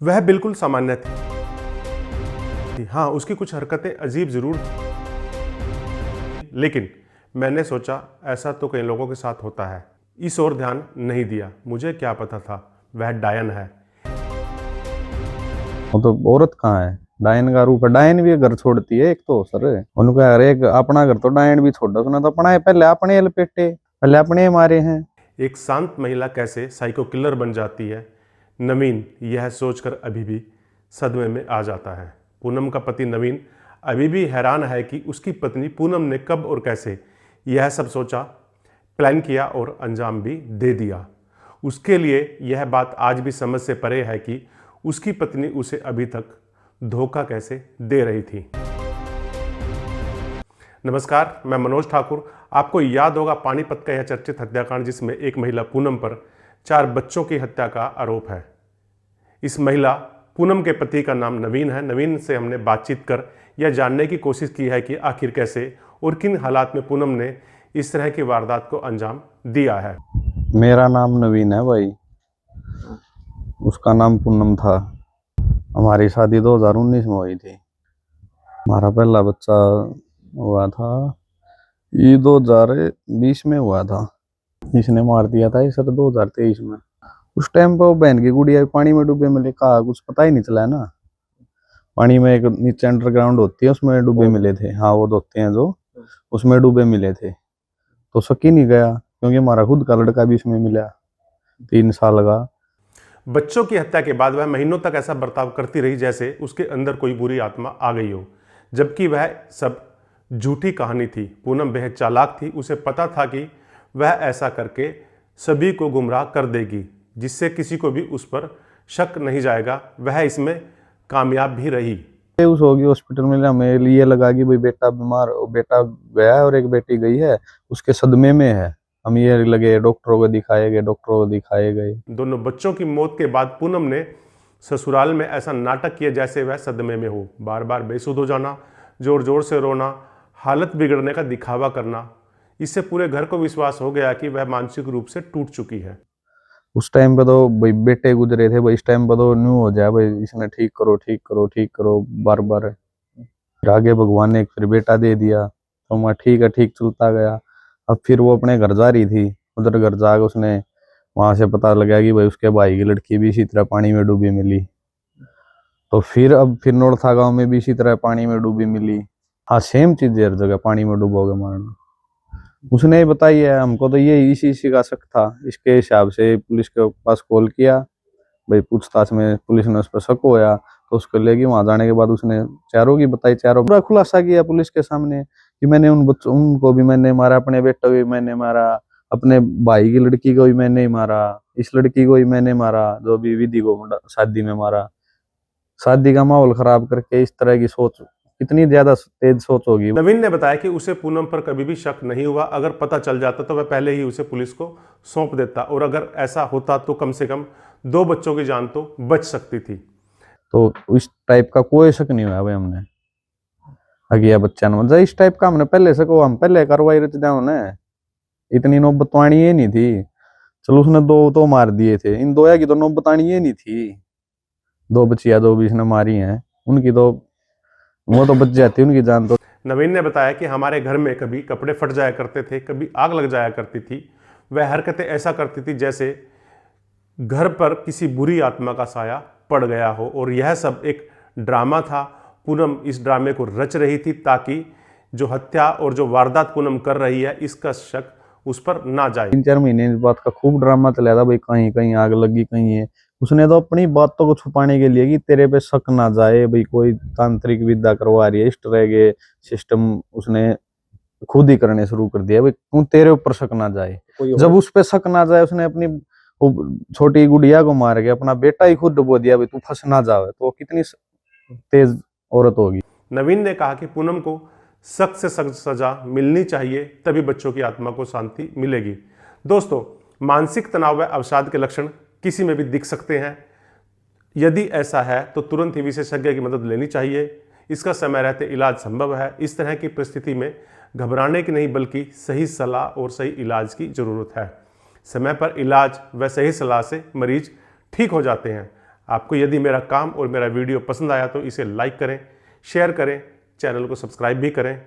वह बिल्कुल सामान्य थी। हाँ, उसकी कुछ हरकतें अजीब जरूर, लेकिन मैंने सोचा ऐसा तो कई लोगों के साथ होता है। इस ओर ध्यान नहीं दिया। मुझे क्या पता था वह डायन है। वो तो औरत कहाँ है, डायन का रूप है। डायन भी घर छोड़ती है एक तो सर, उनका हर एक अपना घर तो डायन भी छोड़ दो, उसने तो अपना है, पहले अपने लपेटे, पहले अपने मारे हैं। एक शांत महिला कैसे साइको किलर बन जाती है, नवीन यह सोचकर अभी भी सदमे में आ जाता है। पूनम का पति नवीन अभी भी हैरान है कि उसकी पत्नी पूनम ने कब और कैसे यह सब सोचा, प्लान किया और अंजाम भी दे दिया। उसके लिए यह बात आज भी समझ से परे है कि उसकी पत्नी उसे अभी तक धोखा कैसे दे रही थी। नमस्कार, मैं मनोज ठाकुर। आपको याद होगा पानीपत का यह चर्चित हत्याकांड, जिसमें एक महिला पूनम पर 4 बच्चों की हत्या का आरोप है। इस महिला पूनम के पति का नाम नवीन है। नवीन से हमने बातचीत कर यह जानने की कोशिश की है कि आखिर कैसे और किन हालात में पूनम ने इस तरह की वारदात को अंजाम दिया है। मेरा नाम नवीन है भाई, उसका नाम पूनम था। हमारी शादी 2019 में हुई थी। हमारा पहला बच्चा हुआ था ये 2020 में हुआ था। इसने मार दिया था इस 2023 में। उस टाइम पर वो बहन की गुड़िया पानी में डूबे मिले, कहा कुछ पता ही नहीं चला है ना। पानी में एक नीचे अंडरग्राउंड होती है, उसमें डूबे मिले थे। हाँ, वो धोते हैं जो, उसमें डूबे मिले थे। तो शक ही नहीं गया, क्योंकि हमारा खुद का लड़का भी इसमें मिला 3 साल का। बच्चों की हत्या के बाद वह महीनों तक ऐसा बर्ताव करती रही जैसे उसके अंदर कोई बुरी आत्मा आ गई हो, जबकि वह सब झूठी कहानी थी। पूनम बेहद चालाक थी। उसे पता था कि वह ऐसा करके सभी को गुमराह कर देगी, जिससे किसी को भी उस पर शक नहीं जाएगा। वह इसमें कामयाब भी रही। उस होगी हॉस्पिटल में, हमें लिए लगा कि भाई बेटा बीमार, बेटा गया है और एक बेटी गई है, उसके सदमे में है। हम ये लगे, डॉक्टरों को दिखाए गए, डॉक्टरों को दिखाए गए। दोनों बच्चों की मौत के बाद पूनम ने ससुराल में ऐसा नाटक किया जैसे वह सदमे में हो। बार बार बेसुध हो जाना, जोर जोर से रोना, हालत बिगड़ने का दिखावा करना। इससे पूरे घर को विश्वास हो गया कि वह मानसिक रूप से टूट चुकी है। उस टाइम पे तो भाई बेटे गुजरे थे भाई, इस टाइम पे तो न्यू हो जाए भाई, इसने ठीक करो ठीक करो ठीक करो बार बार। फिर आगे भगवान ने फिर बेटा दे दिया, तो मैं ठीक है, ठीक चलता गया। अब फिर वो अपने घर जा रही थी, उधर घर जाकर उसने वहां से पता लगा कि भाई उसके भाई की लड़की भी इसी तरह पानी में डूबी मिली। तो फिर अब फिर नौरथा गांव में भी इसी तरह पानी में डूबी मिली। हाँ, सेम चीज है हर जगह, पानी में डूबोगे मारना। उसने ही बताई है हमको, तो ये इसी का शक था। इसके हिसाब से पुलिस के पास कॉल किया भाई, पूछताछ में पुलिस ने उस पर शक होया, तो उसको लेगी। वहां जाने के बाद उसने चारों की बताई, चारों पूरा खुलासा किया पुलिस के सामने कि मैंने उन बच्चों, उनको भी मैंने मारा, अपने बेटे को भी मैंने मारा, अपने भाई की लड़की को भी मैंने ही मारा, इस लड़की को भी मैंने मारा जो भी विधि को शादी में मारा। शादी का माहौल खराब करके इस तरह की सोच, कितनी ज्यादा तेज सोच होगी। नवीन ने बताया कि उसे पूनम पर कभी भी शक नहीं हुआ। अगर पता चल जाता तो वह पहले ही उसे पुलिस को सौंप देता, और अगर ऐसा होता तो कम से कम 2 बच्चों की जान तो बच सकती थी। तो इस टाइप का कोई शक नहीं हुआ भाई हमने। अगिया बच्चा न मतलब इस टाइप का हमने पहले से को हम पहले कार्रवाई रच जाओ ना, इतनी नौबत तो आनी ये नहीं थी। चलो उसने 2 तो मार दिए थे, इन 2 की तो नौबत आनी ये नहीं थी। 2 बच्चियां 2 भी इसने मारी हैं, उनकी तो वो तो बच जाती, उनकी जान तो। नवीन ने बताया कि हमारे घर में कभी कपड़े फट जाया करते थे, कभी आग लग जाया करती थी। वह हरकतें ऐसा करती थी जैसे घर पर किसी बुरी आत्मा का साया पड़ गया हो, और यह सब एक ड्रामा था। पूनम इस ड्रामे को रच रही थी ताकि जो हत्या और जो वारदात पूनम कर रही है इसका शक उस पर ना जाए। 3-4 महीने इस बात का खूब ड्रामा चला था भाई, कहीं कहीं आग लगी, कहीं है। उसने तो अपनी बातों को छुपाने के लिए कि तेरे पे शक ना जाए भाई, कोई तांत्रिक विद्या करवा रही है, इस तरह के सिस्टम उसने खुद ही करने शुरू कर दिया भाई, क्यों तेरे ऊपर शक ना जाए। जब उस पे शक ना जाए, उसने अपनी वो छोटी गुड़िया को मार के अपना बेटा ही खुद डुबो दिया भाई, तू फंस ना जावे। तो कितनी तेज औरत होगी। नवीन ने कहा कि पूनम को सख्त से सख्त सजा मिलनी चाहिए, तभी बच्चों की आत्मा को शांति मिलेगी। दोस्तों, मानसिक तनाव व अवसाद के लक्षण किसी में भी दिख सकते हैं। यदि ऐसा है तो तुरंत ही विशेषज्ञ की मदद लेनी चाहिए। इसका समय रहते इलाज संभव है। इस तरह की परिस्थिति में घबराने की नहीं, बल्कि सही सलाह और सही इलाज की जरूरत है। समय पर इलाज व सही सलाह से मरीज ठीक हो जाते हैं। आपको यदि मेरा काम और मेरा वीडियो पसंद आया तो इसे लाइक करें, शेयर करें, चैनल को सब्सक्राइब भी करें।